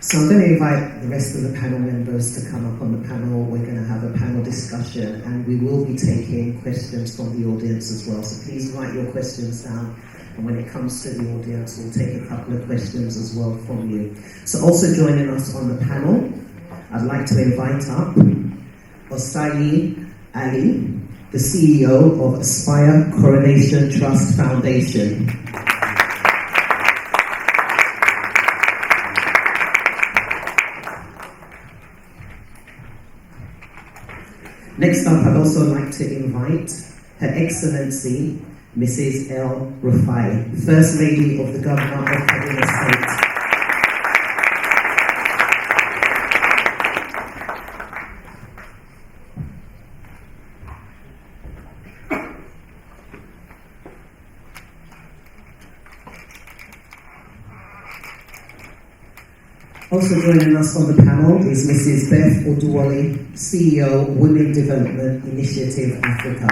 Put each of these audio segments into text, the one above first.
So I'm going to invite the rest of the panel members to come up on the panel. We're going to have a panel discussion and we will be taking questions from the audience as well. So please write your questions down. And when it comes to the audience, we'll take a couple of questions as well from you. So also joining us on the panel, I'd like to invite up Osayi Ali, the CEO of Aspire Coronation Trust Foundation. Next up, I'd also like to invite Her Excellency, Mrs. El Rufai, First Lady of the Governor of Kaduna State. Also joining us on the panel is Mrs. Beth Oduwole, CEO, Women Development Initiative Africa.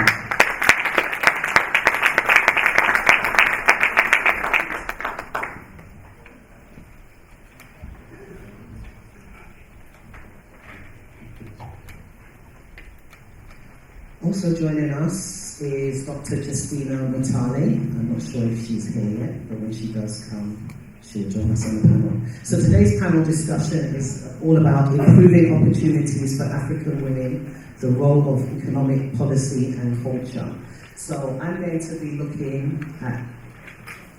Also joining us is Dr. Justina Mutale. I'm not sure if she's here yet, but when she does come, she'll join us on the panel. So today's panel discussion is all about improving opportunities for African women, the role of economic policy and culture. So I'm going to be looking at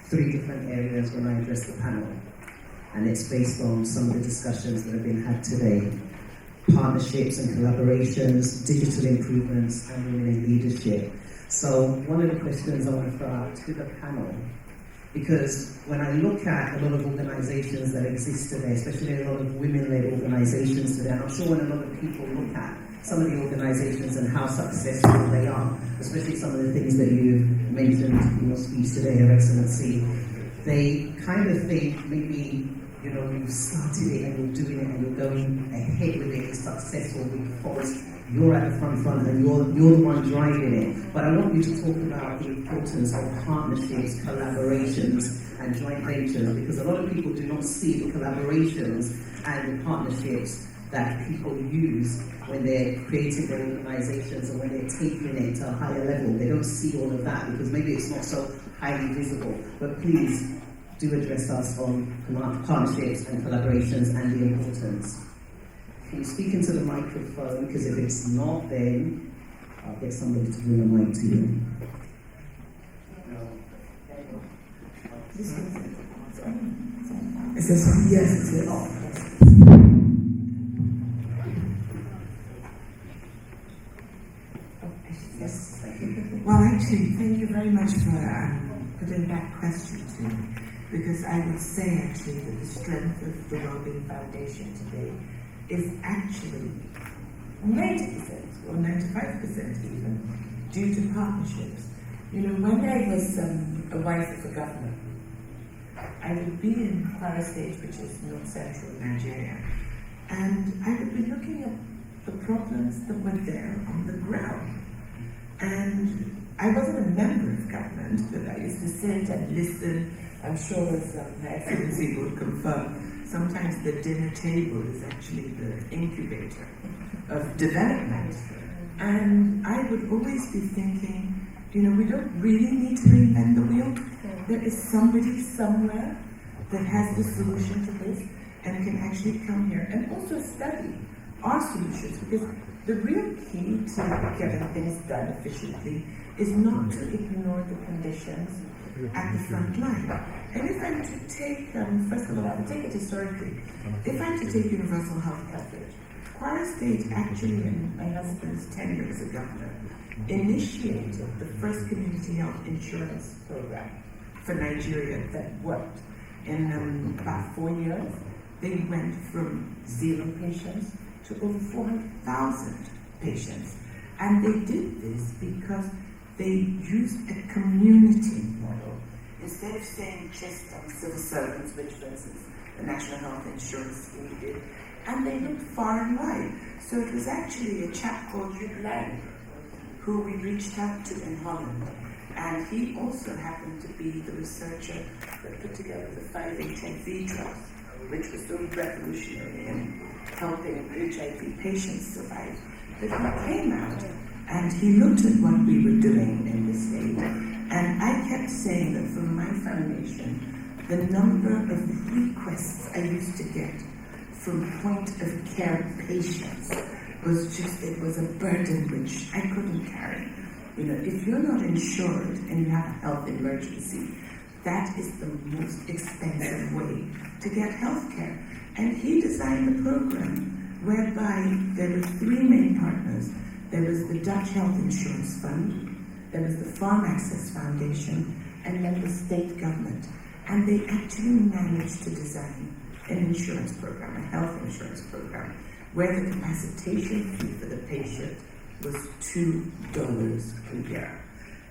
3 different areas when I address the panel. And it's based on some of the discussions that have been had today. Partnerships and collaborations, digital improvements, and women in leadership. So one of the questions I want to throw out to the panel, because when I look at a lot of organizations that exist today, especially a lot of women-led organizations today, and I'm sure when a lot of people look at some of the organizations and how successful they are, especially some of the things that you mentioned in your speech today, Your Excellency, they kind of think maybe, you've started it and you're doing it and you're going ahead with it, it's successful because you're at the front and you're the one driving it. But I want you to talk about the importance of partnerships, collaborations, and joint ventures, because a lot of people do not see the collaborations and the partnerships that people use when they're creating their organizations or when they're taking it to a higher level. They don't see all of that because maybe it's not so highly visible. But please do address us on partnerships and collaborations and the importance. Can you speak into the microphone? Because if it's not, then I'll get somebody to bring a mic to you. Is this one? Yes, it's it. Oh. Yes. Well, actually, thank you very much for putting that question to me, because I would say actually that the strength of the Wellbeing Foundation today is actually 90% or 95% even due to partnerships. When I was a wife of a governor, I would be in Kwara State, which is north central Nigeria, and I would be looking at the problems that were there on the ground. And I wasn't a member of government, but I used to sit and listen. I'm sure as Her Excellency would confirm, sometimes the dinner table is actually the incubator of development. And I would always be thinking, we don't really need to reinvent the wheel. There is somebody somewhere that has the solution to this and can actually come here and also study our solutions, because the real key to getting things done efficiently is not to ignore the conditions at the front line. And if I'm to take, first of all, I will take it historically. If I'm to take universal health coverage, Kwara State actually, in my husband's tenure as a governor, initiated the first community health insurance program for Nigeria that worked. In about 4 years, they went from 0 patients to over 400,000 patients. And they did this because they used a community model. Instead of saying just civil servants, which for instance the National Health Insurance Scheme did, and they looked far and wide. So it was actually a chap called Jude Lang who we reached out to in Holland. And he also happened to be the researcher that put together the 5HMV trust, which was so revolutionary in helping HIV patients survive, that he came out and he looked at what we were doing in the state. And I kept saying that from my foundation, the number of requests I used to get from point of care patients was just, it was a burden which I couldn't carry. You know, if you're not insured and you have a health emergency, that is the most expensive way to get health care. And he designed a program whereby there were three main partners. There was the Dutch Health Insurance Fund, there was the Farm Access Foundation, and then the state government. And they actually managed to design an insurance program, a health insurance program, where the capacitation fee for the patient was $2 a year.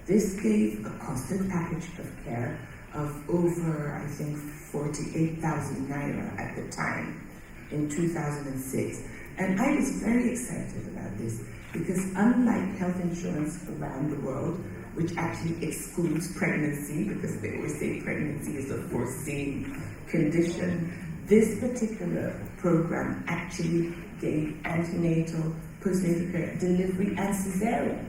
This gave a costed package of care of over, I think, 48,000 naira at the time in 2006. And I was very excited about this because unlike health insurance around the world, which actually excludes pregnancy because they always say pregnancy is a foreseen condition, this particular program actually gave antenatal, postnatal care, delivery, and cesarean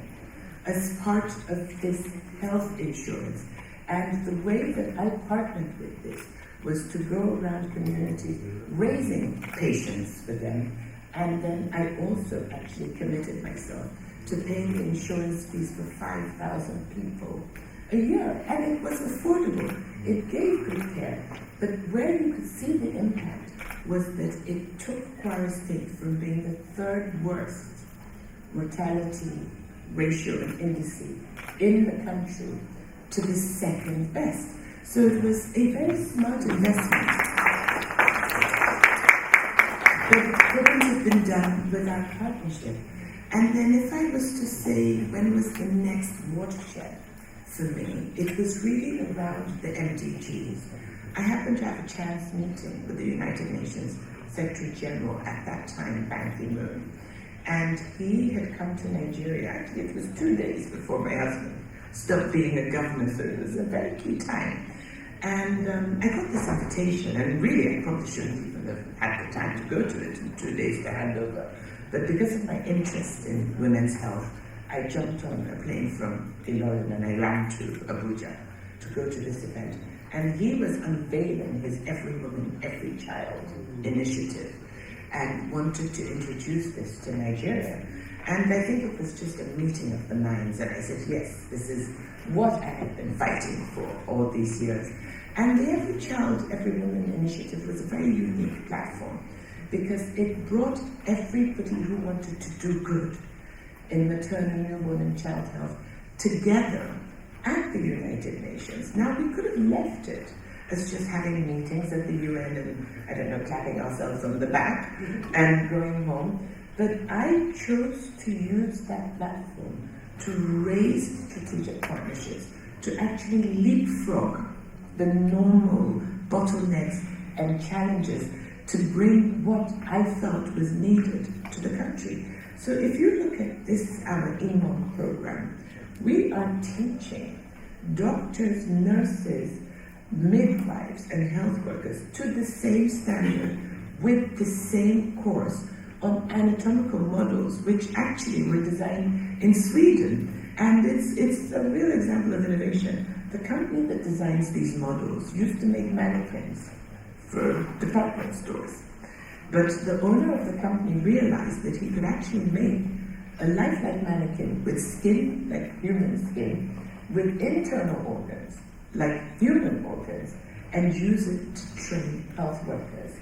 as part of this health insurance. And the way that I partnered with this was to go around communities raising patients for them, and then I also actually committed myself to paying the insurance fees for 5,000 people a year. And it was affordable. It gave good care. But where you could see the impact was that it took Kwara State from being the third worst mortality ratio and index in the country to the second best. So it was a very smart investment that couldn't have been done without partnership. And then if I was to say when was the next watershed for me, it was really around the MDGs. I happened to have a chance meeting with the United Nations Secretary General at that time, Ban Ki-moon. And he had come to Nigeria. Actually, it was 2 days before my husband stopped being a governor, so it was a very key time. And I got this invitation, and really I probably shouldn't even have had the time to go to it in 2 days to hand over. But because of my interest in women's health, I jumped on a plane from Ilorin and I ran to Abuja to go to this event. And he was unveiling his Every Woman, Every Child initiative and wanted to introduce this to Nigeria. And I think it was just a meeting of the minds, and I said, yes, this is what I have been fighting for all these years. And the Every Child, Every Woman initiative was a very unique platform because it brought everybody who wanted to do good in maternal, newborn, and child health together at the United Nations. Now, we could have left it as just having meetings at the UN and, I don't know, clapping ourselves on the back and going home. But I chose to use that platform to raise strategic partnerships, to actually leapfrog the normal bottlenecks and challenges to bring what I felt was needed to the country. So if you look at this, our EMOM program, we are teaching doctors, nurses, midwives, and health workers to the same standard with the same course on anatomical models, which actually were designed in Sweden. And it's a real example of innovation. The company that designs these models used to make mannequins for department stores. But the owner of the company realized that he could actually make a lifelike mannequin with skin, like human skin, with internal organs, like human organs, and use it to train health workers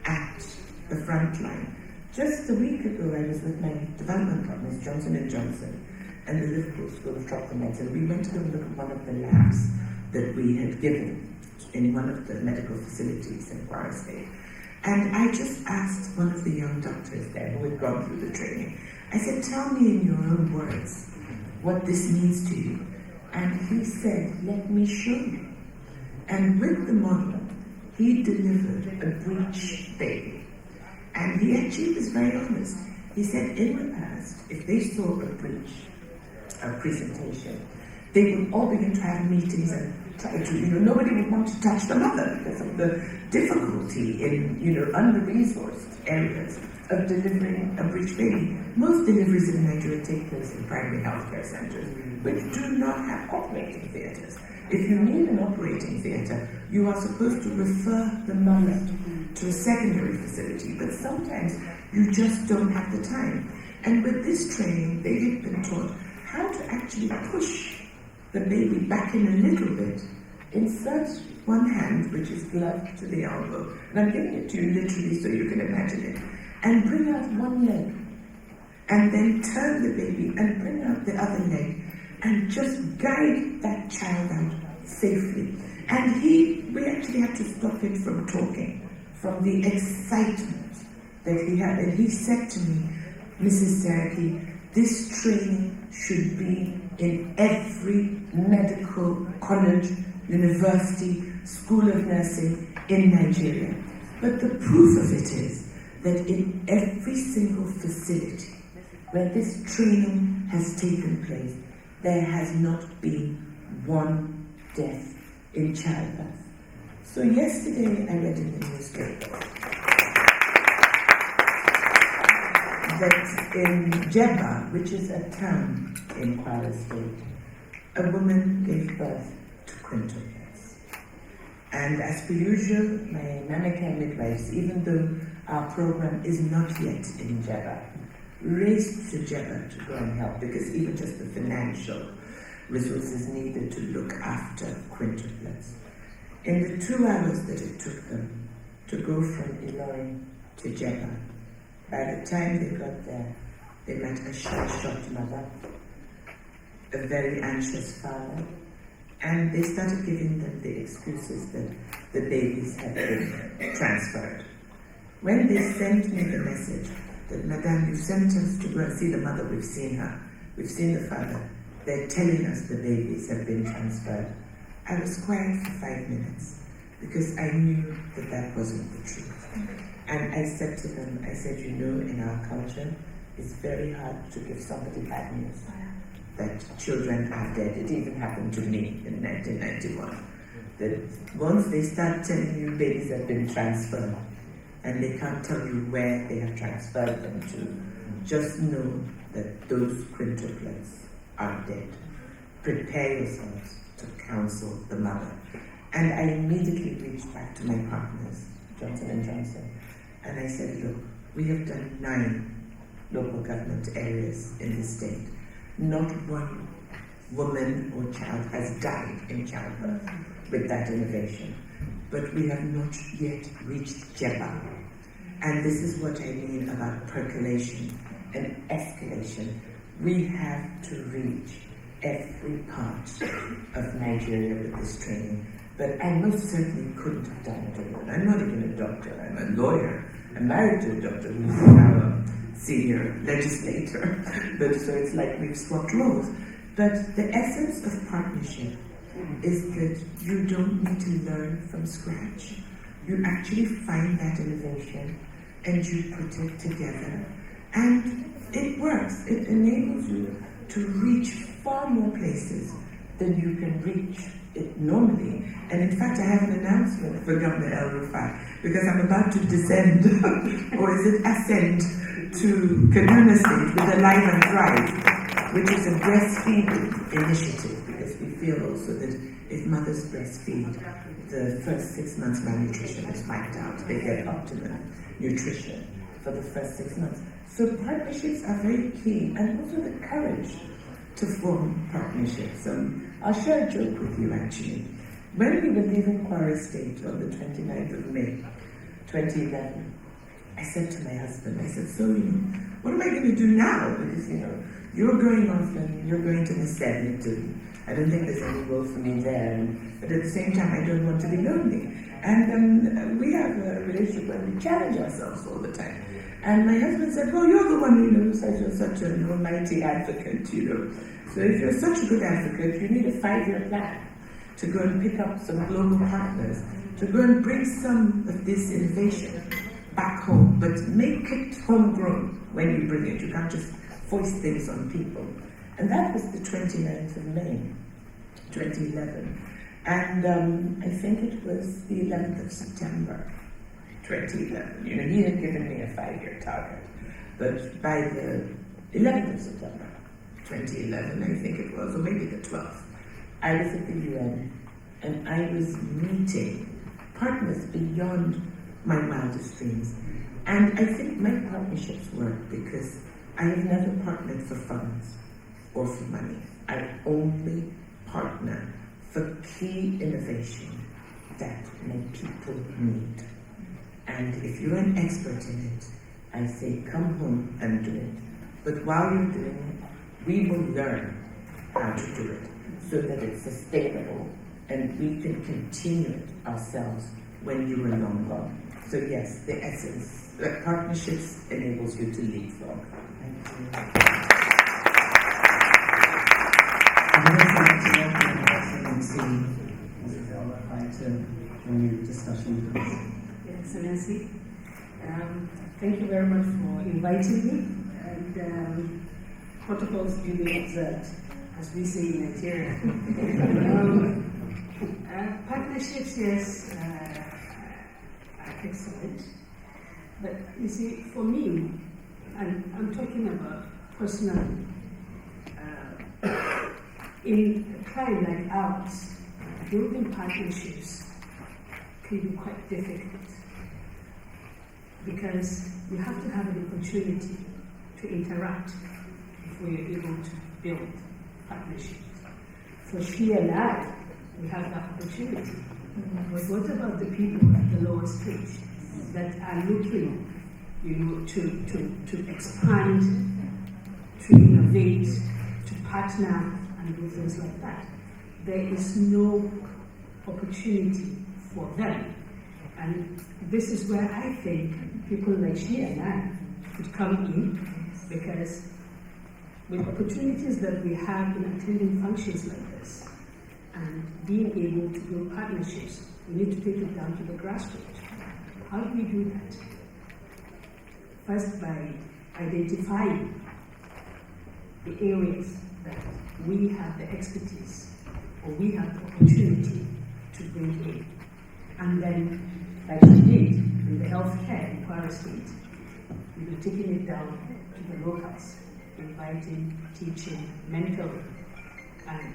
at the front line. Just a week ago, I was with my development partners, Johnson & Johnson, and the Liverpool School of Tropical Medicine. We went to go look at one of the labs that we had given in one of the medical facilities in Kwara State. And I just asked one of the young doctors there who had gone through the training, I said, tell me in your own words what this means to you. And he said, let me show you. And with the model, he delivered a breech baby. And he actually was very honest. He said in the past, if they saw a breech, a presentation, they would all begin to have meetings and try to, nobody would want to touch the mother because of the difficulty in, under-resourced areas of delivering a breech baby. Most deliveries in Nigeria take place in primary healthcare centers, which do not have operating theaters. If you need an operating theater, you are supposed to refer the mother to a secondary facility, but sometimes you just don't have the time. And with this training, they have been taught how to actually push the baby back in a little bit, insert one hand, which is gloved to the elbow, and I'm giving it to you literally so you can imagine it, and bring out one leg, and then turn the baby and bring out the other leg, and just guide that child out safely. And we actually had to stop him from talking, from the excitement that he had. And he said to me, Mrs. Saraki, this training should be in every medical college, university, school of nursing in Nigeria. But the proof of it is that in every single facility where this training has taken place, there has not been one death in childbirth. So yesterday I read in the newspaper that in Jebba, which is a town in Kwara State, a woman gave birth to quintuplets. And as per usual, my mama care midwives, even though our program is not yet in Jebba, raced to Jebba to go and help, because even just the financial resources needed to look after quintuplets. In the 2 hours that it took them to go from Ilorin to Jebba, by the time they got there, they met a shell-shocked mother, a very anxious father, and they started giving them the excuses that the babies had been transferred. When they sent me the message that, Madame, you sent us to go and see the mother, we've seen her, we've seen the father, they're telling us the babies have been transferred, I was quiet for 5 minutes because I knew that that wasn't the truth. And I said to them, I said, in our culture, it's very hard to give somebody bad news that children are dead. It even happened to me in 1991. That once they start telling you babies have been transferred, and they can't tell you where they have transferred them to, just know that those quintuplets are dead. Prepare yourselves to counsel the mother. And I immediately reached back to my partners, Johnson & Johnson, and I said, look, we have done 9 local government areas in the state. Not one woman or child has died in childbirth with that innovation. But we have not yet reached Jebba. And this is what I mean about percolation and escalation. We have to reach every part of Nigeria with this training. But I most certainly couldn't have done it alone. I'm not even a doctor, I'm a lawyer. I'm married to a doctor who's now a senior legislator. But so it's like we've swapped roles. But the essence of partnership is that you don't need to learn from scratch. You actually find that innovation and you put it together. And it works. It enables you to reach far more places than you can reach it normally. And in fact, I have an announcement for Governor El Rufai, because I'm about to descend, or is it ascend, to Kaduna State with a Live and Thrive, which is a breastfeeding initiative, because we feel also that if mothers breastfeed, the first 6 months malnutrition is wiped out. They get optimum nutrition for the first 6 months. So partnerships are very key, and also the courage to form partnerships. I'll share a joke with you actually. When we were leaving Kwara State on the 29th of May, 2011, I said to my husband, I said, so, what am I going to do now? Because, you're going off and you're going to Nasebit, and I don't think there's any role for me there. But at the same time, I don't want to be lonely. And we have a relationship where we challenge ourselves all the time. And my husband said, well, you're the one who says you're such an almighty advocate, So if you're such a good advocate, you need a 5-year plan to go and pick up some global partners, to go and bring some of this innovation back home, but make it homegrown when you bring it. You can't just foist things on people. And that was the 29th of May. 2011. And I think it was the 11th of September, 2011. You know, he had given me a 5-year target. But by the 11th of September, 2011, I think it was, or maybe the 12th, I was at the UN and I was meeting partners beyond my wildest dreams. And I think my partnerships work because I have never partnered for funds or for money. I only partner for key innovation that my people need. And if you're an expert in it, I say come home and do it. But while you're doing it, we will learn how to do it so that it's sustainable and we can continue it ourselves when you are long gone. So yes, the essence, partnerships enables you to leapfrog. Thank you. I'm going to welcome Your Excellency, Mrs. Elba, to join the discussion, please. Your Excellency, thank you very much for inviting me, and protocols duly observed, as we say in Nigeria. Partnerships, yes, are excellent, but you see, for me, and I'm talking about personal, in a kind like ours, building partnerships can be quite difficult because you have to have an opportunity to interact if we are able to build partnerships. For she and I, we have that opportunity. But what about the people at the lower stage that are looking, to expand, to innovate, to partner, and do things like that? There is no opportunity for them. And this is where I think people like she and I could come in, because with opportunities that we have in attending functions like this and being able to build partnerships, we need to take it down to the grassroots. How do we do that? First, by identifying the areas that we have the expertise or we have the opportunity to bring in. And then, like we did in the healthcare in Kwara State, we've been taking it down to the locals, inviting, teaching, mentoring, and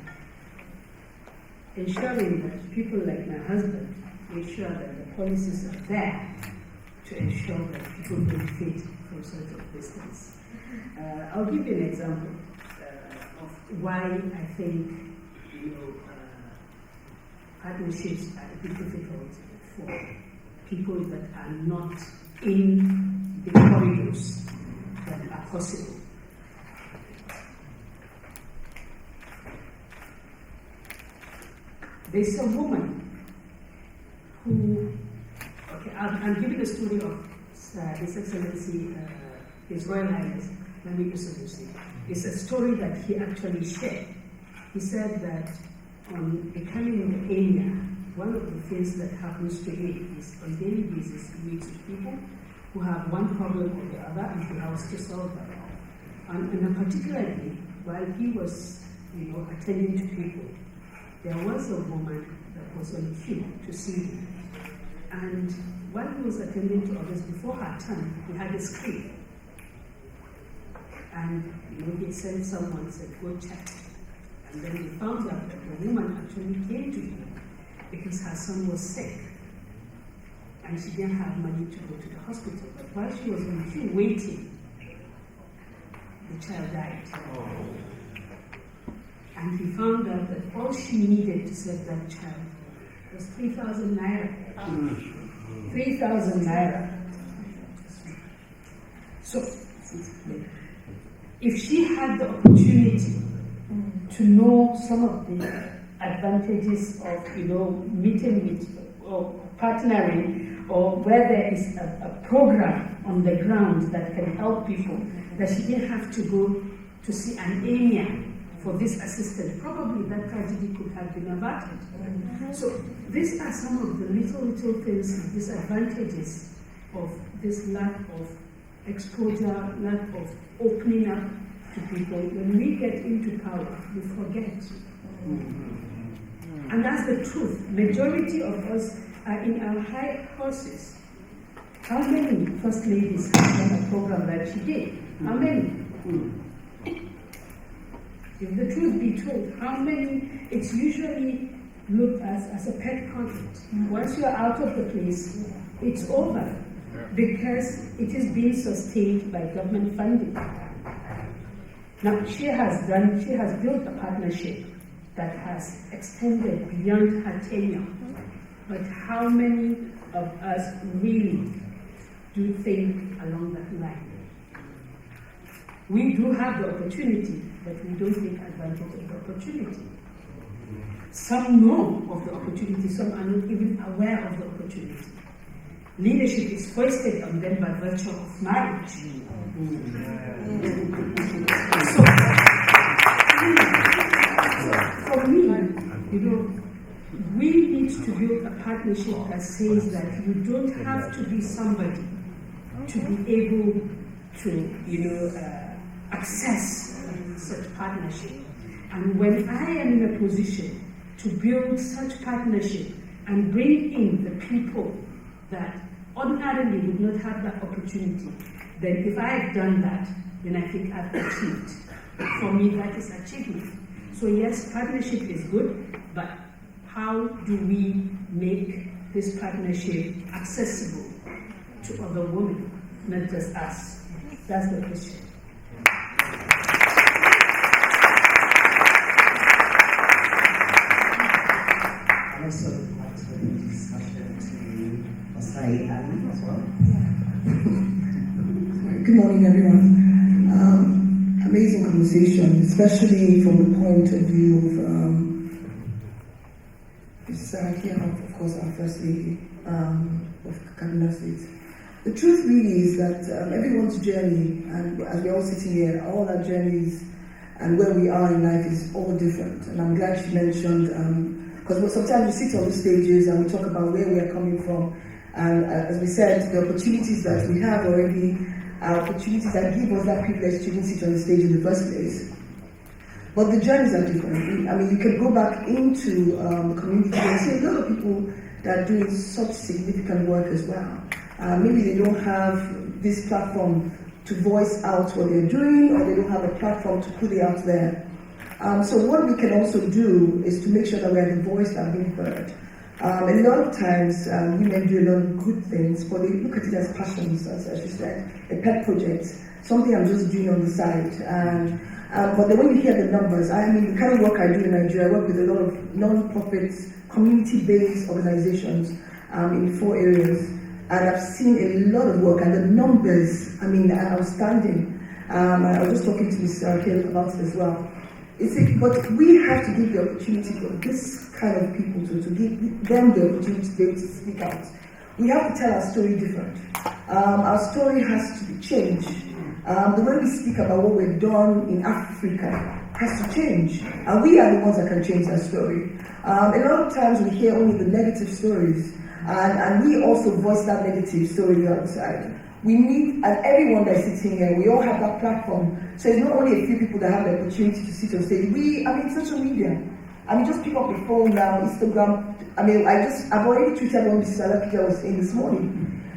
ensuring that people like my husband ensure that the policies are there to ensure that people benefit from sort of business. I'll give you an example of why I think partnerships are a bit difficult for people that are not in the corridors that are possible. There's a woman who, I'm giving the story of His Excellency, His Royal Highness, Nami Kusunusi. It's a story that he actually shared. He said that on becoming in the area, one of the things that happens to him is on a daily basis he meets with people who have one problem or the other and he has to solve that. And particularly, while he was attending to people, there was a woman that was on queue to see him. And while he was attending to others before her turn, he had a script. And he sent someone, said, go check. And then he found out that the woman actually came to him because her son was sick. And she didn't have money to go to the hospital. But while she was on queue waiting, the child died. Oh. And he found out that all she needed to save that child was 3,000 naira. 3,000 naira. So, if she had the opportunity to know some of the advantages of, meeting with or partnering, or where there is a program on the ground that can help people, that she didn't have to go to see an emir for this assistance, probably that tragedy could have been averted. So these are some of the little things, disadvantages of this lack of exposure, lack of opening up to people. When we get into power, we forget. And that's the truth. Majority of us are in our high horses. How many first ladies have done a program that she did? How many? If the truth be told, how many? It's usually looked as a pet project. Once you are out of the place, it's over because it is being sustained by government funding. Now she has built a partnership that has extended beyond her tenure. But how many of us really do think along that line? We do have the opportunity, but we don't take advantage of the opportunity. Some know of the opportunity, some are not even aware of the opportunity. Leadership is foisted on them by virtue of marriage. So, for me, we need to build a partnership that says that you don't have to be somebody to be able to, access such partnership. And when I am in a position to build such partnership and bring in the people that ordinarily would not have that opportunity, then if I have done that, then I think I've achieved. For me, that is achievement. So yes, partnership is good, but how do we make this partnership accessible to other women, not just us? That's the question. I also would like to open the discussion to Osai Ali as well. Good morning, everyone. Amazing conversation, especially from the point of view of Saraki and of course our First Lady of Kaduna State. The truth really is that everyone's journey, and as we're all sitting here, all our journeys and where we are in life is all different. And I'm glad she mentioned, because sometimes we sit on the stages and we talk about where we are coming from. And as we said, the opportunities that we have already are opportunities that give us that privilege to even sit on the stage in the first place. But the journeys are different. I mean, you can go back into the community and see a lot of people that are doing such significant work as well. Maybe they don't have this platform to voice out what they're doing, or they don't have a platform to put it out there. So what we can also do is to make sure that we are the voice that being heard. A lot of times, women do a lot of good things, but they look at it as passions, as you said, a pet project, something I'm just doing on the side. But then when you hear the numbers, I mean, the kind of work I do in Nigeria, I work with a lot of non-profits, community-based organizations in 4 areas. And I've seen a lot of work, and the numbers, I mean, are outstanding. I was just talking to Ms. Saraki about it as well. But we have to give the opportunity for this kind of people to give them the opportunity to be able to speak out. We have to tell our story different. Our story has to be changed. The way we speak about what we've done in Africa has to change. And we are the ones that can change that story. A lot of times we hear only the negative stories. And we also voice that negative story outside. We need, and everyone that's sitting here, we all have that platform. So it's not only a few people that have the opportunity to sit on stage. Social media. Just pick up the phone now, Instagram. I've already tweeted what Mrs. Saraki was saying this morning.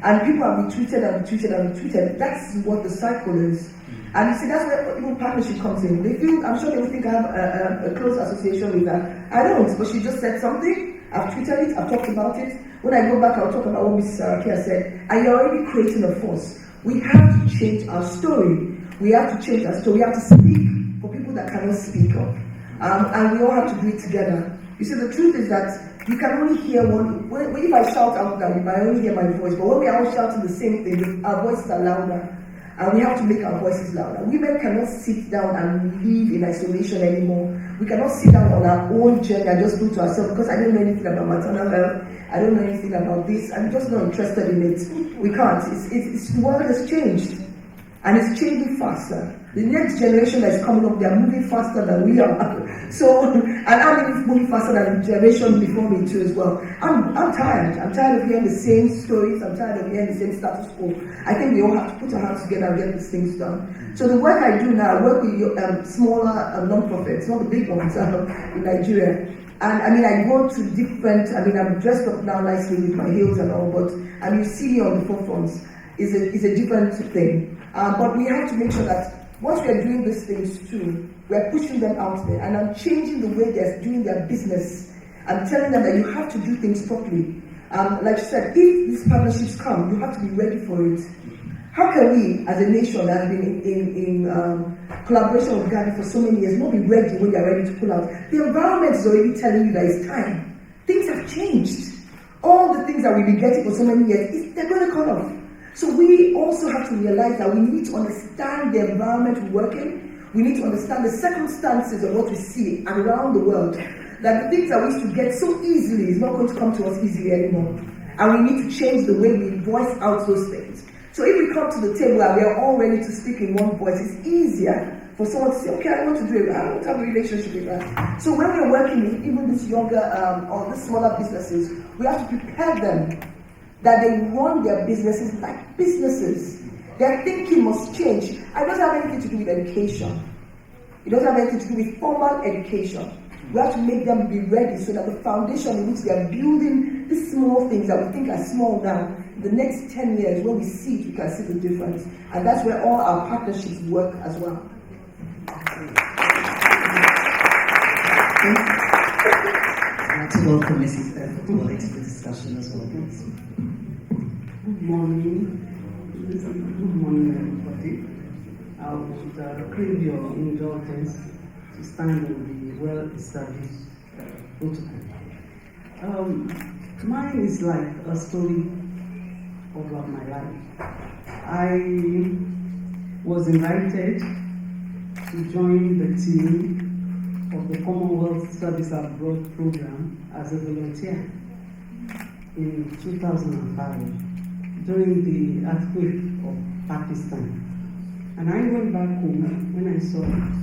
And people have retweeted and retweeted and retweeted. That's what the cycle is. And you see, that's where even partnership comes in. I'm sure they will think I have a close association with her. I don't, but she just said something. I've tweeted it, I've talked about it. When I go back, I'll talk about what Mrs. Saraki has said. And you're already creating a force. We have to change our story. We have to change our story. We have to speak for people that cannot speak up. And we all have to do it together. You see, the truth is that you can only hear one. If I shout out loud, you might only hear my voice. But when we are all shouting the same thing, our voices are louder. And we have to make our voices louder. Women cannot sit down and live in isolation anymore. We cannot sit down on our own journey and just do to ourselves, because I don't know anything about maternal health. I don't know anything about this. I'm just not interested in it. We can't. The world has changed. And it's changing faster. The next generation that is coming up, they are moving faster than we are. And I'm moving faster than the generation before me too as well. I'm tired. I'm tired of hearing the same stories. I'm tired of hearing the same status quo. I think we all have to put our hands together and get these things done. So the work I do now, I work with smaller non-profits, not the big ones in Nigeria. And I mean, I go to different, I mean, I'm dressed up now nicely with my heels and all, but you see me on the forefront is a different thing. But we have to make sure that once we are doing these things too, we are pushing them out there, and I'm changing the way they're doing their business. I'm telling them that you have to do things properly. Like I said, if these partnerships come, you have to be ready for it. How can we, as a nation that has been in collaboration with Ghana for so many years, not be ready when you're ready to pull out? The environment is already telling you that it's time. Things have changed. All the things that we've been getting for so many years, they're going to cut off. So we also have to realize that we need to understand the environment we work in. We need to understand the circumstances of what we see around the world. That the things that we used to get so easily is not going to come to us easily anymore. And we need to change the way we voice out those things. So if we come to the table and we are all ready to speak in one voice, it's easier for someone to say, okay, I want to do it, I want to have a relationship with that. So when we're working with even these younger or the smaller businesses, we have to prepare them that they run their businesses like businesses. Their thinking must change. It doesn't have anything to do with education. It doesn't have anything to do with formal education. We have to make them be ready so that the foundation in which they are building these small things that we think are small now, the next 10 years, when we see it, we can see the difference. And that's where all our partnerships work as well. I'd like to welcome Mrs. Effortwell into the discussion as well, please. Good morning. Good morning, everybody. I would crave your indulgence to stand on the well-established protocol. Mine is like a story of my life. I was invited to join the team of the Commonwealth Service Abroad program as a volunteer in 2005 during the earthquake of Pakistan. And I went back home when I saw it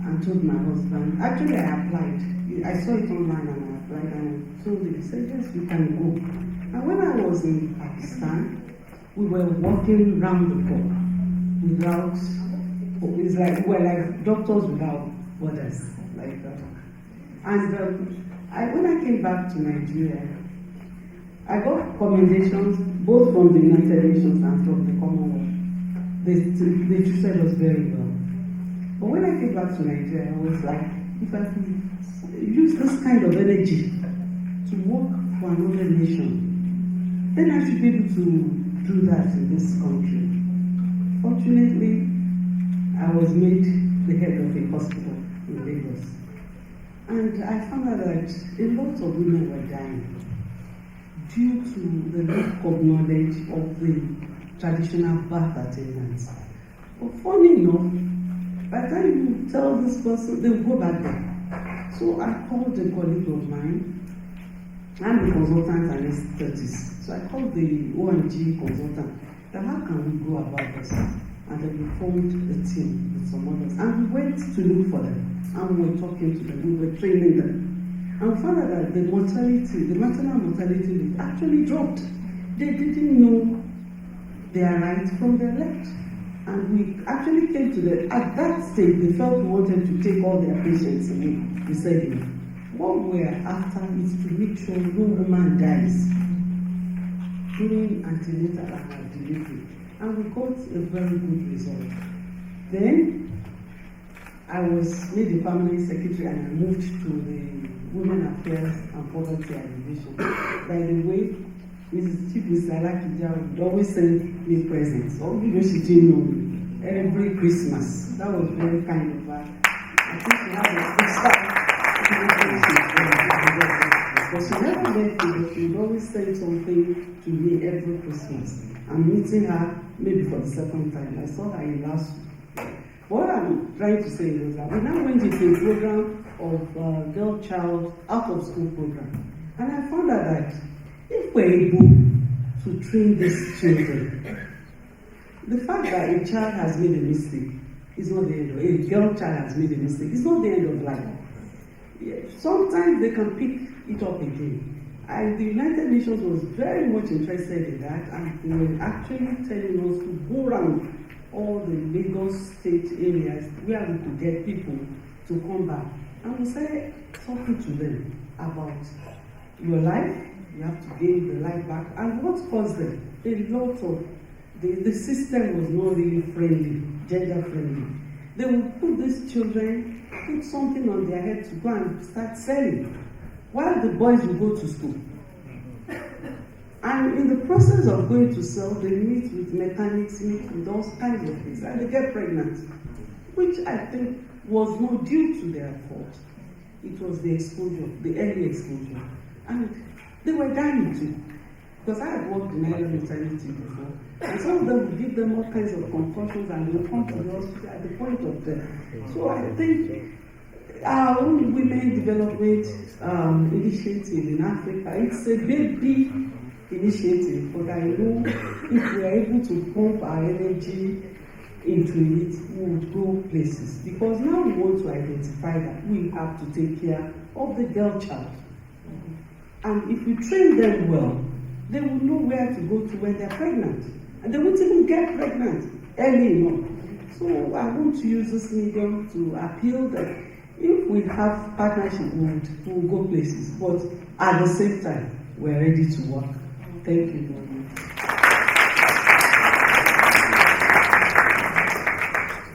and told my husband. Actually, I applied. I saw it online and I applied, and I told him, he said, yes, we can go. And when I was in Pakistan, we were walking round the clock without, it's like, we were like doctors without borders, like that. And when I came back to Nigeria, I got commendations both from the United Nations and from the Commonwealth. They treated us very well. But when I came back to Nigeria, I was like, if I could use this kind of energy to work for another nation, then I should be able to do that in this country. Fortunately, I was made the head of a hospital in Lagos. And I found out that a lot of women were dying due to the lack of knowledge of the traditional birth attendants. But funny enough, by the time you tell this person, they will go back there. So I called a colleague of mine. I'm a consultant anesthetist. So I called the ONG consultant. That how can we go about this? And then we formed a team with some others. And we went to look for them. And we were talking to them, we were training them. And we found out that the maternal mortality rate actually dropped. They didn't know their right from their left. And we actually came to at that stage, they felt we wanted to take all their patients away. We said, what we're after is to make sure no woman dies during antenatal and delivery. And we got a very good result. Then, I was made a permanent secretary and I moved to the Women Affairs and Poverty Alleviation. By the way, Mrs. Chief Saraki would always send me presents. Or even she didn't know me. Every Christmas. That was very kind of her. I think she had a good start. But she never left me, but she would always send something to me every Christmas. I'm meeting her maybe for the second time. I saw her in last week. What I'm trying to say is that we now went into a program of girl-child out-of-school program. And I found out that if we're able to train these children, the fact that a child has made a mistake is not the end of life. A girl child has made a mistake, it's not the end of life. Yeah, sometimes they can pick it up again. And the United Nations was very much interested in that, and they were actually telling us to go around all the Lagos state areas where we could get people to come back and we started talking to them about your life. You have to gain the life back, and what caused them? A lot of the system was not really friendly, gender friendly. They would put these children, put something on their head to go and start selling, while the boys will go to school. And in the process of going to sell, they meet with mechanics, meet with all kinds of things, and they get pregnant, which I think was not due to their fault. It was the exposure, the early exposure. And they were dying too. Because I had worked in early maternity before. And some of them would give them all kinds of concussions and they would come to the hospital at the point of death. So I think our own women development initiative in Africa, it's a baby initiative, but I know if we are able to pump our energy into it, we would go places. Because now we want to identify that we have to take care of the girl child. And if we train them well, they will know where to go to when they're pregnant. And they won't even get pregnant early enough. So I want to use this medium to appeal that if we have partnership, we'll go places. But at the same time, we're ready to work. Thank you very much.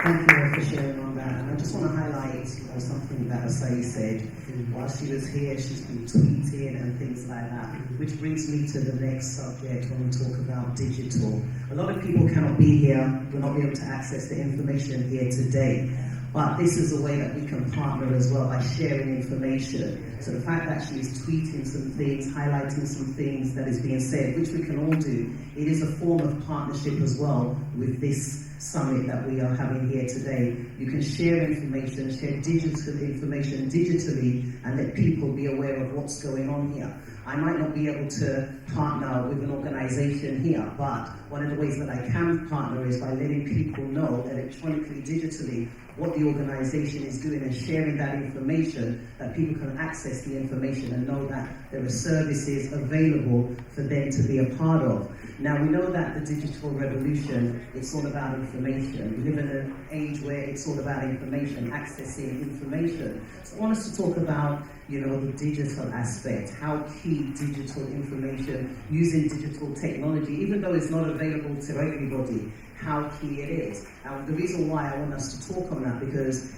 Thank you for sharing on that. And I just want to highlight something that Asai said. While she was here, she's been tweeting and things like that, which brings me to the next subject when we talk about digital. A lot of people cannot be here, will not be able to access the information here today. But this is a way that we can partner as well by sharing information. So the fact that she is tweeting some things, highlighting some things that is being said, which we can all do, it is a form of partnership as well with this summit that we are having here today. You can share information, share digital information digitally, and let people be aware of what's going on here. I might not be able to partner with an organization here, but one of the ways that I can partner is by letting people know electronically, digitally, what the organization is doing and sharing that information, that people can access the information and know that there are services available for them to be a part of. Now, we know that the digital revolution, it's all about information. We live in an age where it's all about information, accessing information. So I want us to talk about, the digital aspect, how key digital information, using digital technology, even though it's not available to everybody, how key it is. And the reason why I want us to talk on that, because,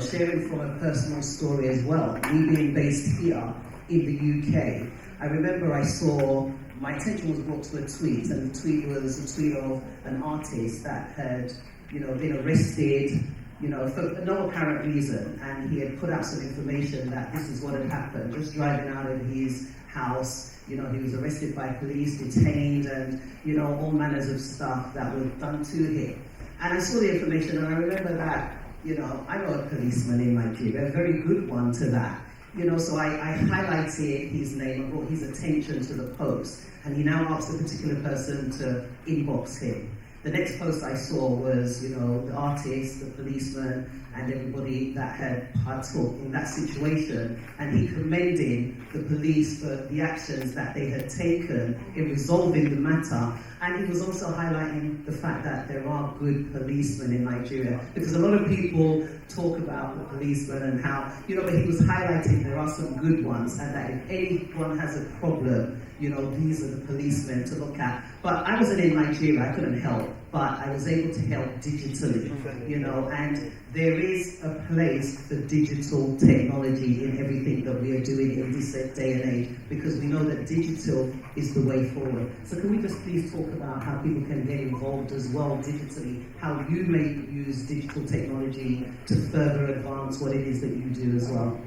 sharing from a personal story as well, me being based here in the UK, I remember my attention was brought to a tweet, and the tweet was a tweet of an artist that had, been arrested, for no apparent reason, and he had put out some information that this is what had happened. Just driving out of his house, he was arrested by police, detained, and, all manners of stuff that were done to him. And I saw the information, and I remember that, I know a policeman in Nigeria, a very good one to that. So I highlighted his name and brought his attention to the post, and he now asked a particular person to inbox him. The next post I saw was, the artist, the policeman, and everybody that had partook in that situation, and he commending the police for the actions that they had taken in resolving the matter, and he was also highlighting the fact that there are good policemen in Nigeria, because a lot of people talk about the policemen and how, but he was highlighting there are some good ones, and that if anyone has a problem, these are the policemen to look at. But I wasn't in Nigeria, I couldn't help, but I was able to help digitally, and there is a place for digital technology in everything that we are doing in this day and age, because we know that digital is the way forward. So can we just please talk about how people can get involved as well digitally, how you may use digital technology to further advance what it is that you do as well?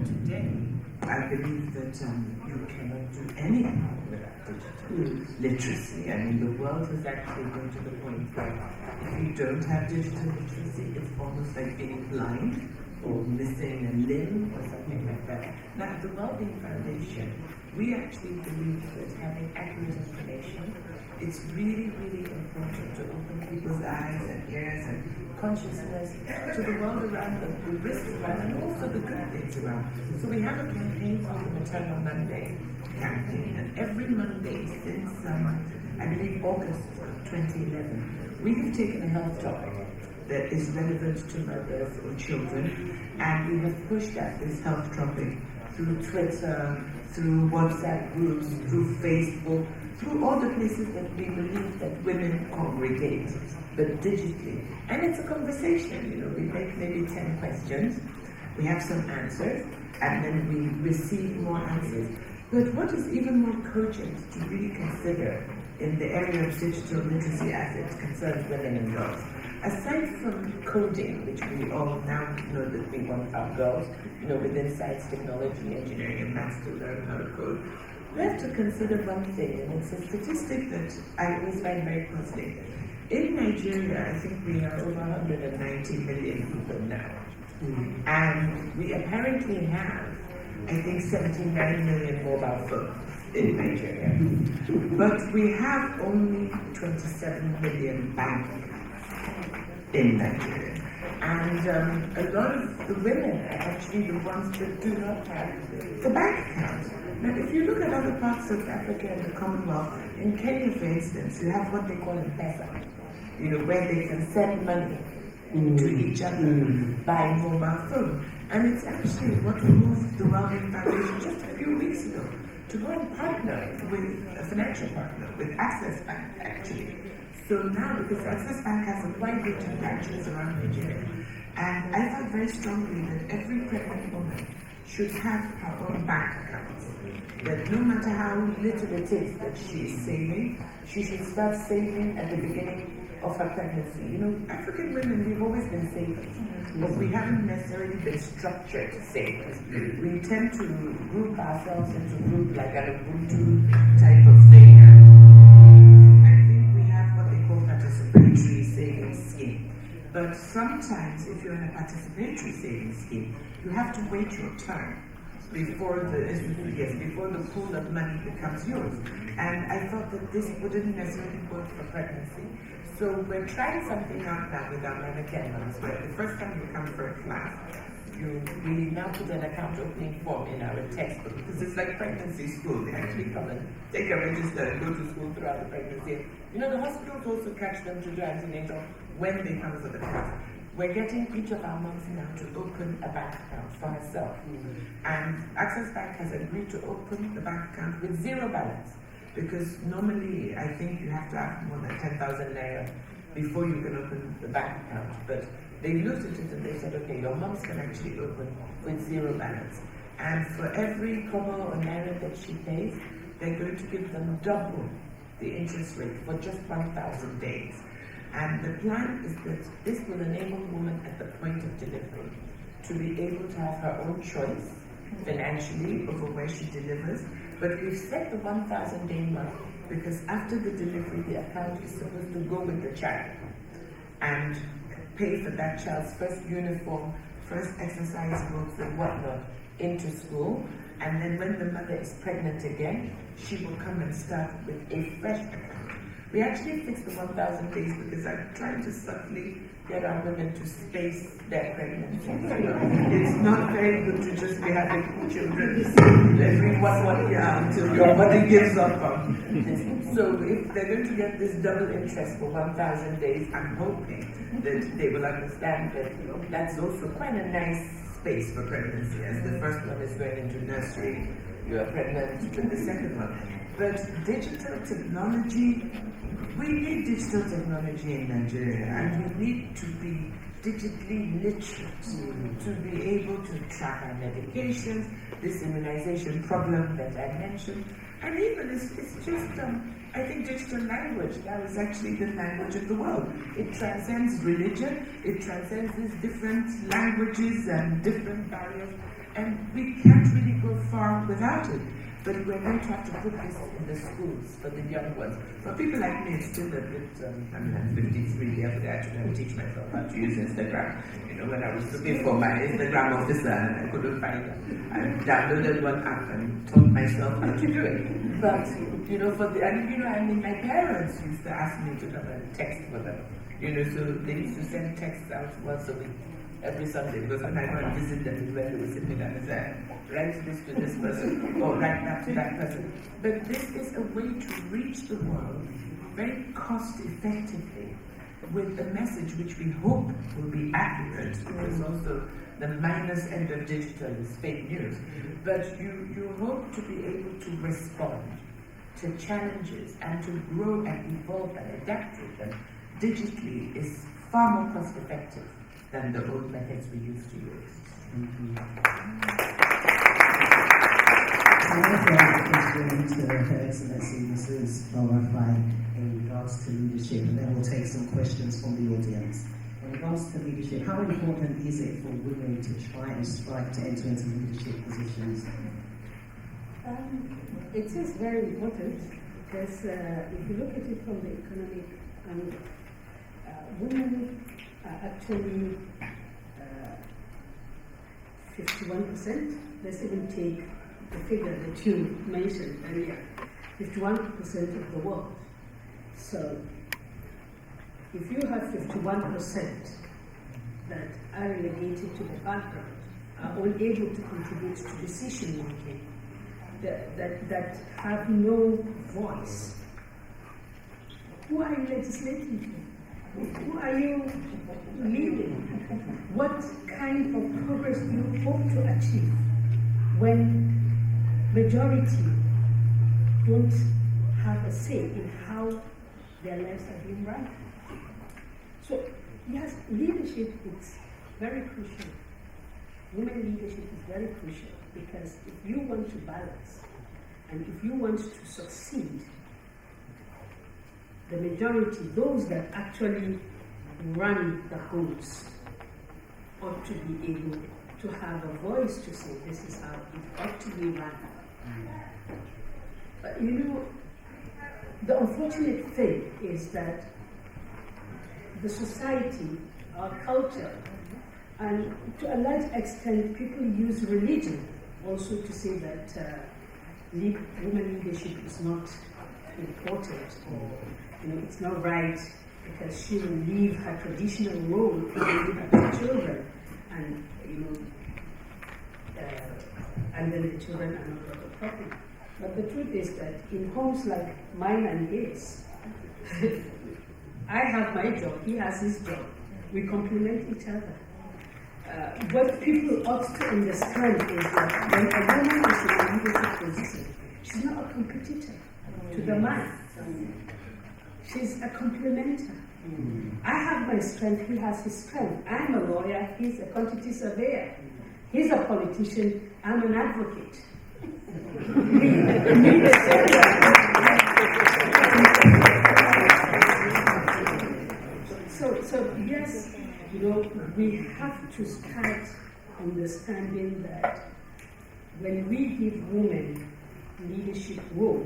Today, I believe that you cannot do anything without digital literacy. I mean, the world has actually gone to the point where if you don't have digital literacy, it's almost like being blind or missing a limb or something like that. Now, at the Wellbeing Foundation, we actually believe that having accurate information, it's really, really important to open people's eyes and ears and consciousness to the world around them, the risks around, and also the good things around. So we have a campaign called the Maternal Monday campaign, and every Monday since, I believe, August 2011, we have taken a health topic that is relevant to mothers or children, and we have pushed at this health topic through Twitter, through WhatsApp groups, through Facebook, through all the places that we believe that women congregate, but digitally. And it's a conversation, we make maybe 10 questions, we have some answers, and then we receive more answers. But what is even more cogent to really consider in the area of digital literacy as it concerns women and girls, aside from coding, which we all now know that we want our girls, within science, technology, engineering, and maths to learn how to code, we have to consider one thing, and it's a statistic that I always find very puzzling. In Nigeria, I think we are over 190 million people now. And we apparently have, I think, 79 million mobile phones in Nigeria. But we have only 27 million bank accounts in Nigeria. And a lot of the women are actually the ones that do not have the bank account. Now, if you look at other parts of Africa and the Commonwealth, in Kenya, for instance, you have what they call M-Pesa, where they can send money to each other by mobile phone. And it's actually what moved the Wellbeing Foundation just a few weeks ago to go and partner with a financial partner, with Access Bank, actually. So now, because Access Bank has a wide range of branches around Nigeria, and I felt very strongly that every pregnant woman should have her own bank account. That no matter how little it is that she is saving, she should start saving at the beginning of her pregnancy. African women, we've always been savers, but we haven't necessarily been structured savers. We tend to group ourselves into group like an Ubuntu type of thing. And I think we have what they call participatory savings scheme. But sometimes, if you're in a participatory savings scheme, you have to wait your turn before the pool of money becomes yours. And I thought that this wouldn't necessarily work for pregnancy. So we're trying something out now with our mannequins, where the first time you come for a class, we now put an account opening form in our textbook, because it's like pregnancy school. They actually come and take a register and go to school throughout the pregnancy. The hospitals also catch them to do antenatal when they come for the class. We're getting each of our moms now to open a bank account for herself. And Access Bank has agreed to open the bank account with zero balance. Because normally, I think you have to have more than 10,000 naira before you can open the bank account. But they looked at it and they said, okay, your moms can actually open with zero balance. And for every kobo or naira that she pays, they're going to give them double the interest rate for just 1,000 days. And the plan is that this will enable women at the point of delivery to be able to have her own choice financially over where she delivers. But we've set the 1,000-day mark because after the delivery, the account is supposed to go with the child and pay for that child's first uniform, first exercise books and whatnot into school. And then when the mother is pregnant again, she will come and start with a fresh account. We actually fixed the 1,000 days because I'm trying to subtly get our women to space their pregnancy. It's not very good to just be having children every 1 year until your body gives up on this. So if they're going to get this double interest for 1,000 days, I'm hoping that they will understand that that's also quite a nice space for pregnancy. As the first one is going into nursery, you are pregnant with the second one. But digital technology, we need digital technology in Nigeria, and we need to be digitally literate to be able to track our medications, this immunization problem that I mentioned, and even it's just, I think digital language now is actually the language of the world. It transcends religion, it transcends these different languages and different barriers, and we can't really go far without it. But we're going to have to put this in the schools for the young ones. For people like me, it's still a bit, I'm 53, the other day I had to teach myself how to use Instagram. When I was looking for my Instagram officer and I couldn't find it, I downloaded one app and taught myself how to do it. But, my parents used to ask me to come and text for them. So they used to send texts out once a week. Every Sunday, because when I go and visit them, when they would sit me down and say, write this to this person, or write that to that person. But this is a way to reach the world very cost effectively with a message which we hope will be accurate, because also the minus end of digital is fake news, but you hope to be able to respond to challenges and to grow and evolve and adapt with them digitally is far more cost effective than the old methods we used to use. I want to ask a question to Her Excellency Mrs. Barafai in regards to leadership, and then we'll take some questions from the audience. In regards to leadership, how important is it for women to try and strive to enter into leadership positions? It is very important because if you look at it from the economic angle, women are actually 51%. Let's even take the figure that you mentioned earlier, 51% of the world. So if you have 51% that are relegated to the background, are unable to contribute to decision making, that have no voice, who are you legislating to? Who are you leading? What kind of progress do you hope to achieve when majority don't have a say in how their lives are being run? So, yes, leadership is very crucial. Women leadership is very crucial because if you want to balance and if you want to succeed, the majority, those that actually run the homes, ought to be able to have a voice to say this is how it ought to be run. But you know, the unfortunate thing is that the society, our culture, and to a large extent people use religion also to say that women leadership is not important, or it's not right because she will leave her traditional role and leave her children, and and then the children are not got the property. But the truth is that in homes like mine and his, I have my job, he has his job. We complement each other. What people ought to understand is that when a woman is in a leadership position, she's not a competitor to the man. She's a complementer. I have my strength, he has his strength. I'm a lawyer, he's a quantity surveyor. He's a politician, I'm an advocate. So yes, we have to start understanding that when we give women leadership role,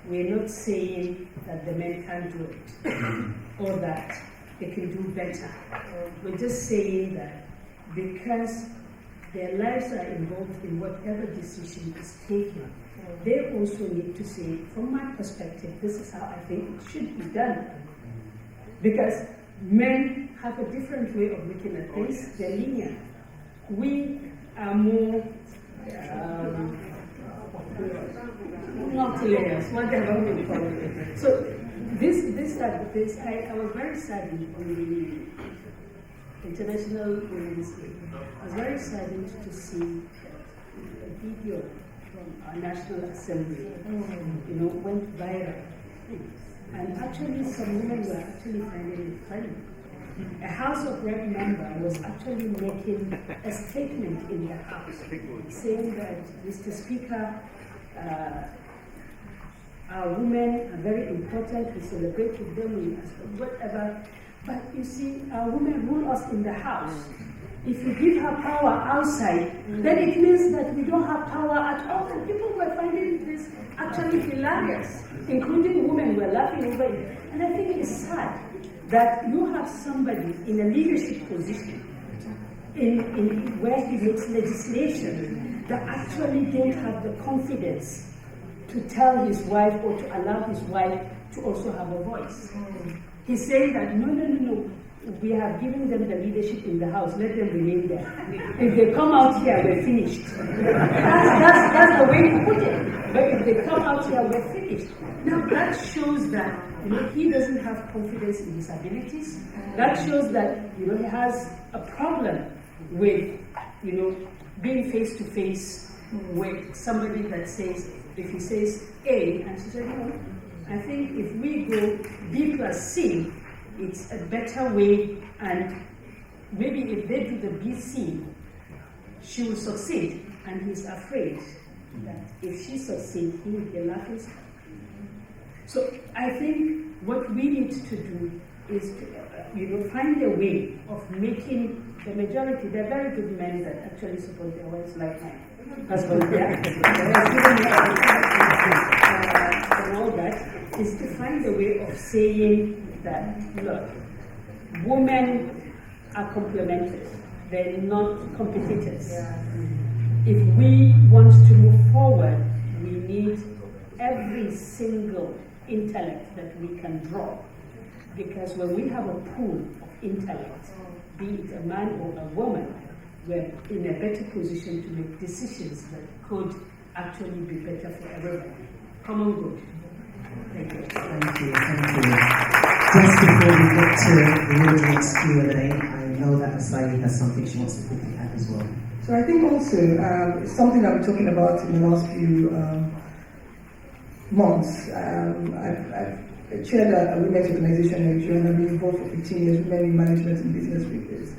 we're not saying that the men can't do it or that they can do better. We're just saying that because their lives are involved in whatever decision is taken, they also need to say, from my perspective, this is how I think it should be done. Because men have a different way of looking at things, they're linear. We are more multi-layers, whatever we call it. So I was very saddened on the International Women's Day. I was very saddened to see a video from our National Assembly, went viral. And actually some women were actually finding it funny. A House of Rep member was actually making a statement in the House saying that, Mr. Speaker, our women are very important, we celebrate with them, we whatever. But you see, our women rule us in the house. If you give her power outside, then it means that we don't have power at all. And people were finding this actually hilarious, including women were laughing over it. And I think it's sad that you have somebody in a leadership position in where he makes legislation that actually don't have the confidence to tell his wife or to allow his wife to also have a voice. He's saying that no, we have given them the leadership in the house, let them remain there. If they come out here, we're finished. That's the way he put it. But if they come out here, we're finished. Now that shows that he doesn't have confidence in his abilities. That shows that he has a problem with being face to face with somebody that says, if he says A, and she said, no, I think if we go B plus C, it's a better way, and maybe if they do the BC, she will succeed, and he's afraid that if she succeeds, he will be laughing. So I think what we need to do is to, find a way of making the majority. There are very good men that actually support their wives, like my husband here, and all that, is to find a way of saying that, look, women are complementary. They're not competitors. If we want to move forward, we need every single intellect that we can draw. Because when we have a pool of intellect, be it a man or a woman, we're in a better position to make decisions that could actually be better for everyone. Common good. Thank you. Thank you. Just before we get to the audience Q&A, I know that Asali has something she wants to quickly add as well. So I think also something I've been talking about in the last few months. I've chaired a women's organization in Nigeria, and I've been involved for 15 years, women in management and business leaders.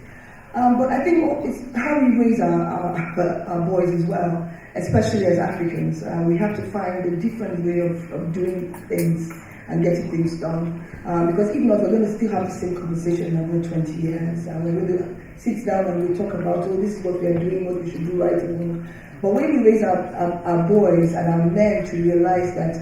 But I think it's how we raise our boys as well, especially as Africans. We have to find a different way of doing things and getting things done. Because if not, we're going to still have the same conversation in another 20 years. And we're going to sit down and we talk about, this is what we are doing, what we should do right and wrong. But when we raise our boys and our men to realize that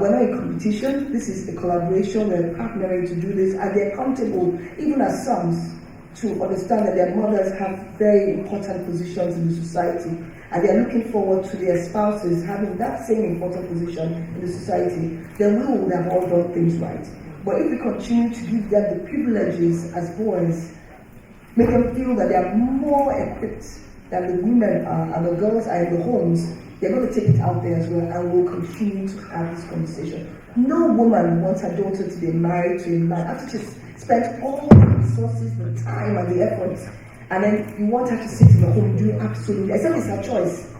we're not in competition, this is a collaboration, we're partnering to do this, and they're accountable, even as sons, to understand that their mothers have very important positions in the society, and they're looking forward to their spouses having that same important position in the society, then we would have all done things right. But if we continue to give them the privileges as boys, make them feel that they are more equipped than the women are, and the girls are in the homes, they're going to take it out there as well, and we'll continue to have this conversation. No woman wants her daughter to be married to a man after she's spent all the resources, the time, and the effort, and then you want her to sit in the home doing absolutely, except it's her choice.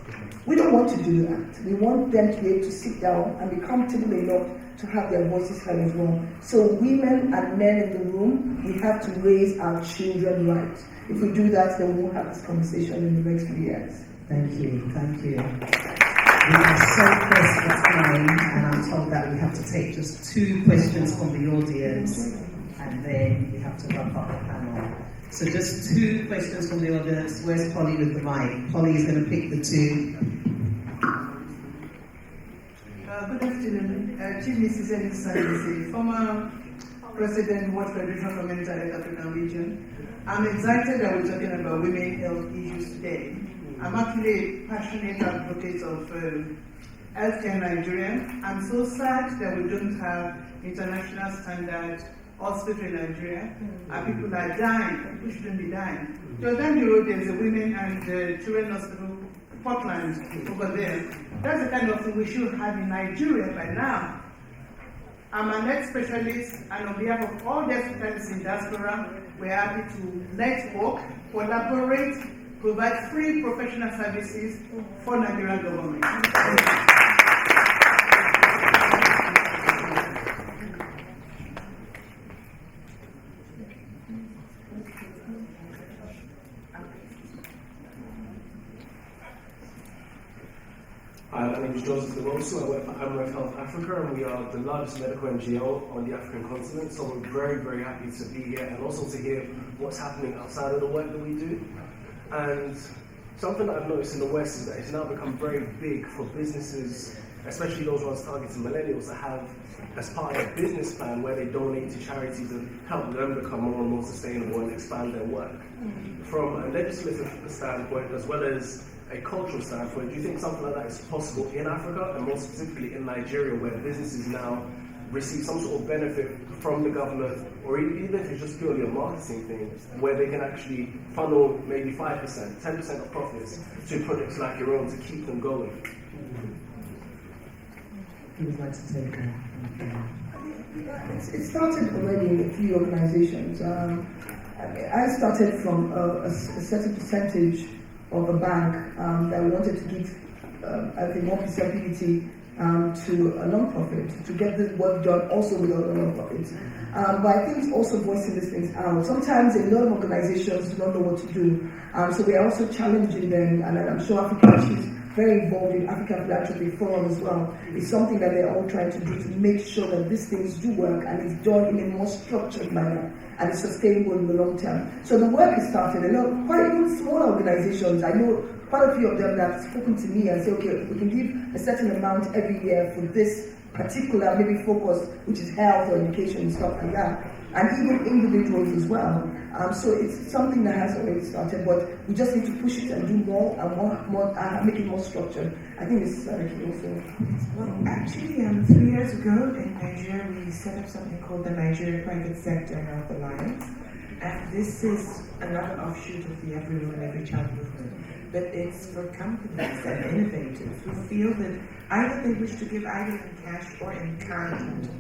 We don't want to do that. We want them to be able to sit down and be comfortable enough to have their voices heard as well. So women and men in the room, we have to raise our children right. If we do that, then we won't have this conversation in the next few years. Thank you. We are so pressed for time, and I'm told that we have to take just 2 questions from the audience, and then we have to wrap up the panel. So just 2 questions from the audience. Where's Polly with the mic? Polly is going to pick the 2. Good afternoon. Chief Mrs. Ellis, former President, World Federation for Mental Health African Region. I'm excited that we're talking about women's health issues today. I'm actually a passionate advocate of healthcare in Nigeria. I'm so sad that we don't have international standard hospital in Nigeria, and people are dying. People shouldn't be dying. Just down the road, there's a women and children hospital, Portland, over there. That's the kind of thing we should have in Nigeria by now. I'm an ex-specialist, and on behalf of all the specialists in diaspora, we're happy to network, collaborate, provide free professional services for Nigerian government. Hi, my name is Joseph Demosu. I work for Commonwealth Health Africa, and we are the largest medical NGO on the African continent. So we're very, very happy to be here and also to hear what's happening outside of the work that we do. And something that I've noticed in the West is that it's now become very big for businesses, especially those ones targeting millennials, to have as part of their business plan where they donate to charities and help them become more and more sustainable and expand their work. From a legislative standpoint as well as a cultural standpoint, do you think something like that is possible in Africa, and more specifically in Nigeria, where businesses now receive some sort of benefit from the government, or even if it's just purely a marketing thing, where they can actually funnel maybe 5%, 10% of profits to projects like your own to keep them going? who would like to take that? It started already in a few organizations. I started from a certain percentage of a bank that wanted to give, I think, more percentage to a non-profit to get this work done also with other non-profits. But I think it's also voicing these things out. Sometimes a lot of organizations do not know what to do. So we are also challenging them, and I'm sure Africa, she's very involved in African Philanthropy Forum as well. It's something that they're all trying to do to make sure that these things do work and it's done in a more structured manner and it's sustainable in the long term. So the work is started. Quite even smaller organizations, I know quite a few of them that have spoken to me and say, okay, we can give a certain amount every year for this particular maybe focus, which is health or education and stuff like that, and even individuals as well. So it's something that has already started, but we just need to push it and do more and more make it more structured. I think it's Saraki also. Well, actually, 3 years ago in Nigeria, we set up something called the Nigeria Private Sector Health Alliance, and this is another offshoot of the Every Woman, Every Child movement. But it's for companies and innovators who feel that either they wish to give either in cash or in kind.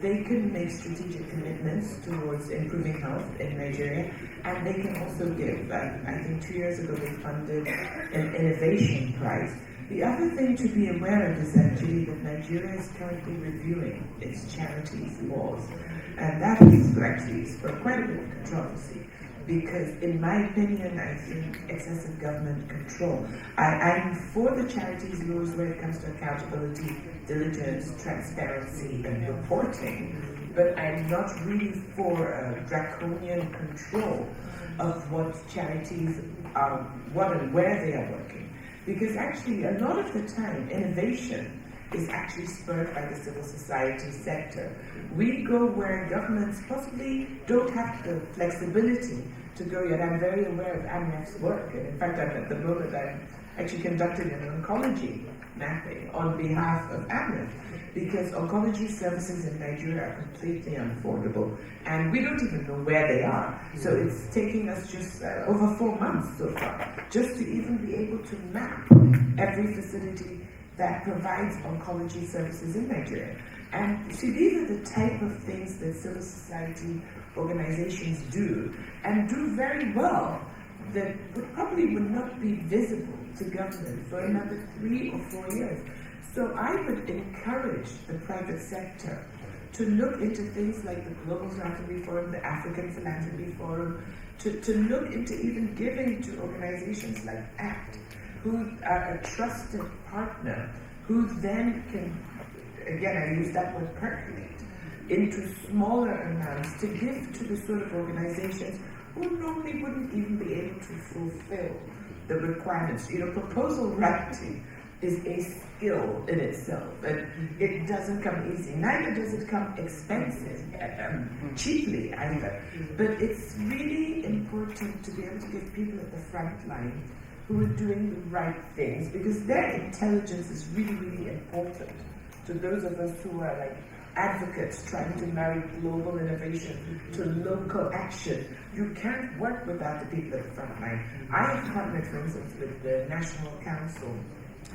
They can make strategic commitments towards improving health in Nigeria, and they can also give. I think 2 years ago they funded an innovation prize. The other thing to be aware of is actually that Nigeria is currently reviewing its charities laws, and that is actually for quite a bit of controversy. Because in my opinion, I think excessive government control. I'm for the charities laws where it comes to accountability, diligence, transparency, and reporting, but I'm not really for a draconian control of what charities are, what and where they are working. Because actually, a lot of the time, innovation is actually spurred by the civil society sector. We go where governments possibly don't have the flexibility to go yet. I'm very aware of AMREF's work, and in fact, at the moment I'm actually conducting an oncology mapping on behalf of AMREF, because oncology services in Nigeria are completely unaffordable, and we don't even know where they are. So it's taking us just over 4 months so far, just to even be able to map every facility that provides oncology services in Nigeria. And see, these are the type of things that civil society organizations do, and do very well, that probably would not be visible to government for another 3 or 4 years. So I would encourage the private sector to look into things like the Global Philanthropy Forum, the African Philanthropy Forum, to look into even giving to organizations like ACT, who are a trusted partner, who then can, again, I use that word, percolate into smaller amounts to give to the sort of organizations who normally wouldn't even be able to fulfill the requirements. Proposal writing is a skill in itself, and it doesn't come easy. Neither does it come expensive, cheaply either. But it's really important to be able to give people at the front line who are doing the right things, because their intelligence is really, really important to those of us who are like advocates trying to marry global innovation to local action. You can't work without the people at the front line. I have partnered, for instance, with the National Council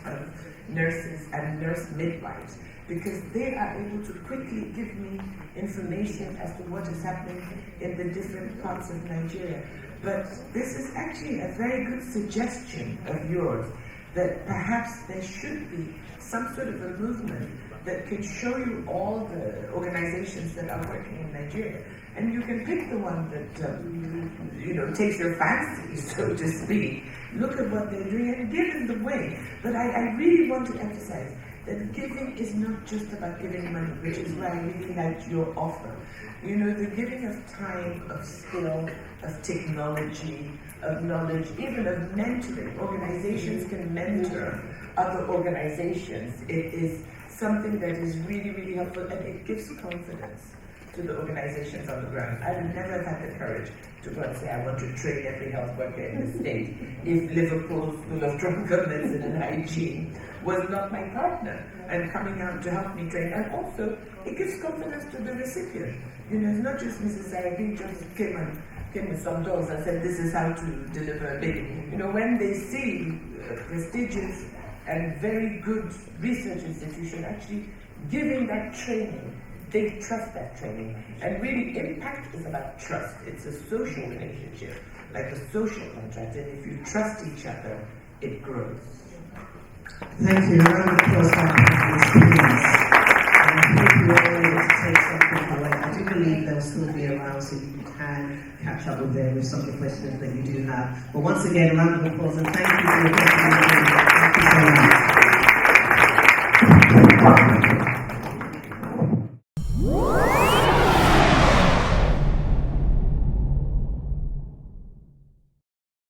of Nurses and nurse midwives, because they are able to quickly give me information as to what is happening in the different parts of Nigeria. But this is actually a very good suggestion of yours, that perhaps there should be some sort of a movement that can show you all the organizations that are working in Nigeria. And you can pick the one that takes your fancy, so to speak. Look at what they're doing and give them the way. But I really want to emphasize that giving is not just about giving money, which is why I really liked your offer. The giving of time, of skill, of technology, of knowledge, even of mentoring. Organizations can mentor other organizations. It is something that is really, really helpful, and it gives confidence to the organizations on the ground. I would never have had the courage to go and say, I want to train every health worker in the state if Liverpool School of Drunkenness and Hygiene was not my partner and coming out to help me train. And also, it gives confidence to the recipient. It's not just Mrs. Saraki just came with some doors and said, this is how to deliver a baby. When they see prestigious and very good research institution actually giving that training, they trust that training. And really, impact is about trust. It's a social relationship, like a social contract. And if you trust each other, it grows. Thank you. A round of applause for our panelists, please. And I hope you all able to take something away. I do believe they'll still be around, so you can catch up with them with some of the questions that you do have. But once again, a round of applause and thank you for your contribution. Thank you so much.